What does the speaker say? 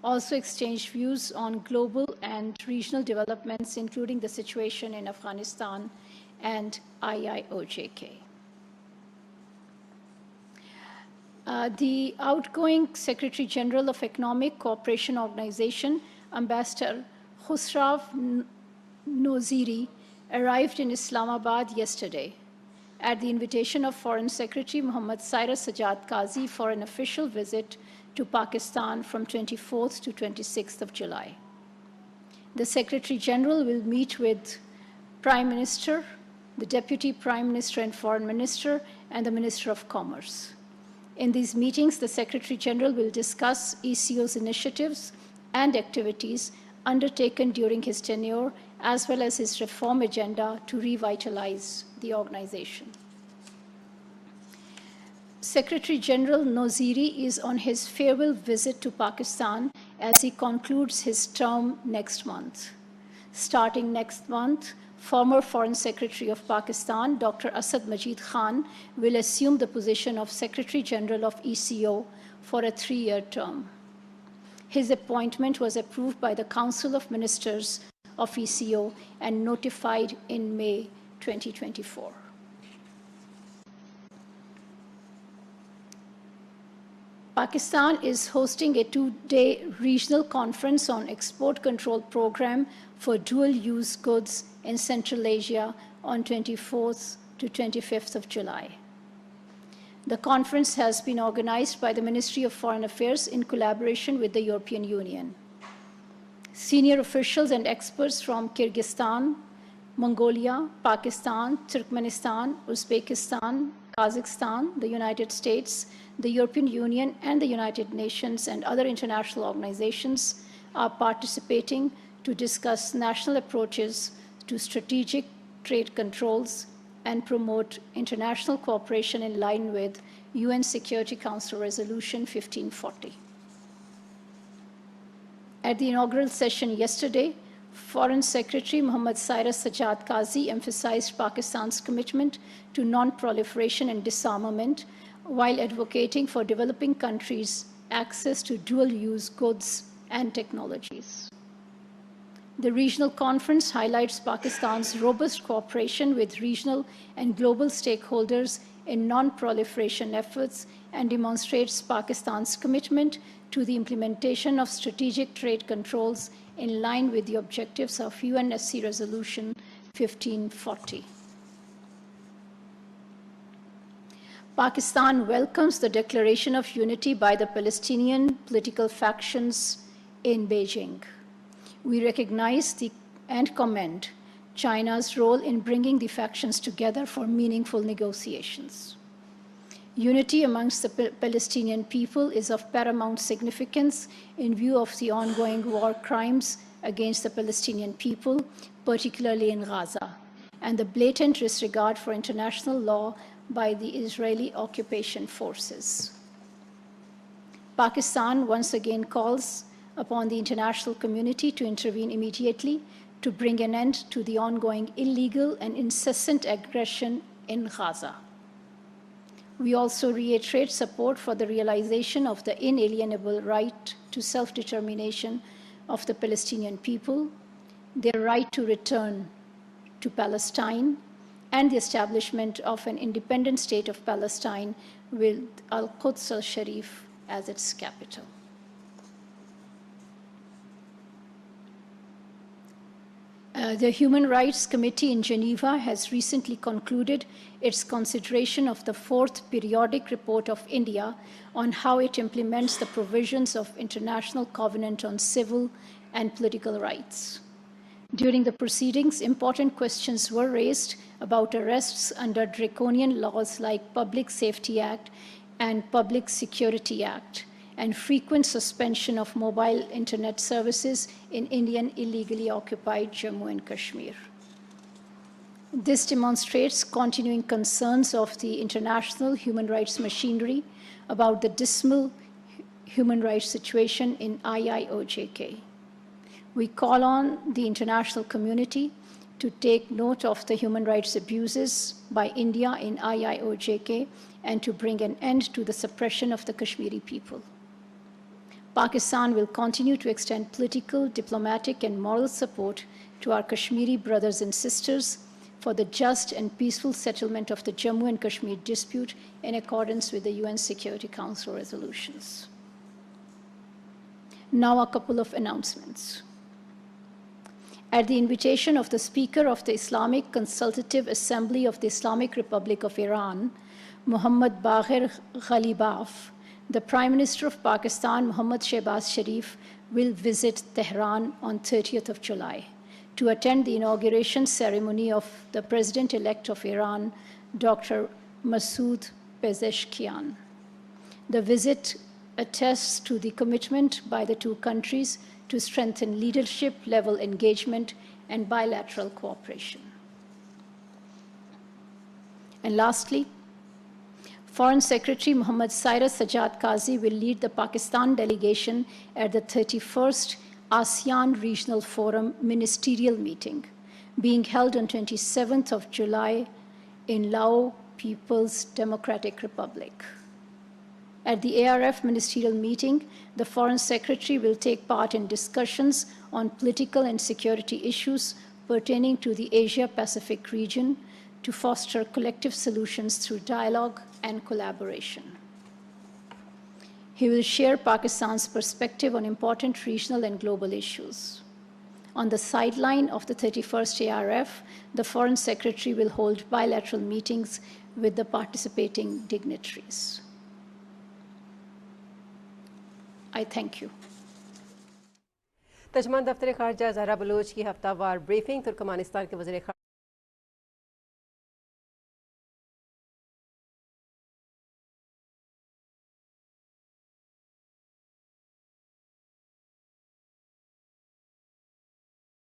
also exchanged views on global and regional developments, including the situation in Afghanistan and IIOJK. The outgoing Secretary General of Economic Cooperation Organization, Ambassador Khusrav Noziri, arrived in Islamabad yesterday at the invitation of Foreign Secretary Mumtaz Zehra for an official visit to Pakistan from 24th to 26th of July. The Secretary General will meet with Prime Minister, the Deputy Prime Minister and Foreign Minister, and the Minister of Commerce. In these meetings, the Secretary General will discuss ECO's initiatives and activities undertaken during his tenure, as well as his reform agenda to revitalize the organization. Secretary General Noziri is on his farewell visit to Pakistan as he concludes his term next month. Starting next month, former Foreign Secretary of Pakistan, Dr. Asad Majid Khan, will assume the position of Secretary General of ECO for a 3-year term. His appointment was approved by the Council of Ministers of ECO and notified in May 2024. Pakistan is hosting a 2-day regional conference on export control program for dual-use goods in Central Asia on 24th to 25th of July. The conference has been organized by the Ministry of Foreign Affairs in collaboration with the European Union. Senior officials and experts from Kyrgyzstan, Mongolia, Pakistan, Turkmenistan, Uzbekistan, Kazakhstan, the United States, the European Union, and the United Nations and other international organizations are participating to discuss national approaches to strategic trade controls and promote international cooperation in line with UN Security Council Resolution 1540. At the inaugural session yesterday, Foreign Secretary Mohammad Cyrus Sajjad Qazi emphasized Pakistan's commitment to non-proliferation and disarmament while advocating for developing countries' access to dual-use goods and technologies. The regional conference highlights Pakistan's robust cooperation with regional and global stakeholders in non-proliferation efforts and demonstrates Pakistan's commitment to the implementation of strategic trade controls in line with the objectives of UNSC Resolution 1540. Pakistan welcomes the declaration of unity by the Palestinian political factions in Beijing. We recognize and commend China's role in bringing the factions together for meaningful negotiations. Unity amongst the Palestinian people is of paramount significance in view of the ongoing war crimes against the Palestinian people, particularly in Gaza, and the blatant disregard for international law by the Israeli occupation forces. Pakistan once again calls upon the international community to intervene immediately to bring an end to the ongoing illegal and incessant aggression in Gaza. We also reiterate support for the realization of the inalienable right to self-determination of the Palestinian people, their right to return to Palestine, and the establishment of an independent state of Palestine with Al-Quds al-Sharif as its capital. The Human Rights Committee in Geneva has recently concluded its consideration of the 4th periodic report of India on how it implements the provisions of International Covenant on Civil and Political Rights. During the proceedings, important questions were raised about arrests under draconian laws like Public Safety Act and Public Security Act, and frequent suspension of mobile internet services in Indian illegally occupied Jammu and Kashmir. This demonstrates continuing concerns of the international human rights machinery about the dismal human rights situation in IIOJK. We call on the international community to take note of the human rights abuses by India in IIOJK and to bring an end to the suppression of the Kashmiri people. Pakistan will continue to extend political, diplomatic, and moral support to our Kashmiri brothers and sisters for the just and peaceful settlement of the Jammu and Kashmir dispute in accordance with the UN Security Council resolutions. Now, a couple of announcements. At the invitation of the Speaker of the Islamic Consultative Assembly of the Islamic Republic of Iran, Muhammad Bagher Ghalibaf, the Prime Minister of Pakistan, Muhammad Shehbaz Sharif, will visit Tehran on 30th of July to attend the inauguration ceremony of the President-elect of Iran, Dr. Masoud Pezeshkian. The visit attests to the commitment by the two countries to strengthen leadership-level engagement and bilateral cooperation. And lastly, Foreign Secretary Muhammad Cyrus Sajjad Qazi will lead the Pakistan delegation at the 31st ASEAN Regional Forum Ministerial Meeting, being held on 27th of July in Laos People's Democratic Republic. At the ARF Ministerial Meeting, the Foreign Secretary will take part in discussions on political and security issues pertaining to the Asia-Pacific region to foster collective solutions through dialogue and collaboration. He will share Pakistan's perspective on important regional and global issues. On the sideline of the 31st ARF, the Foreign Secretary will hold bilateral meetings with the participating dignitaries. I thank you. तर्जुमान दफ्तर ख़ारजा Zahra Bloch की हफ्तावार briefing Turkmenistan के वज़ीर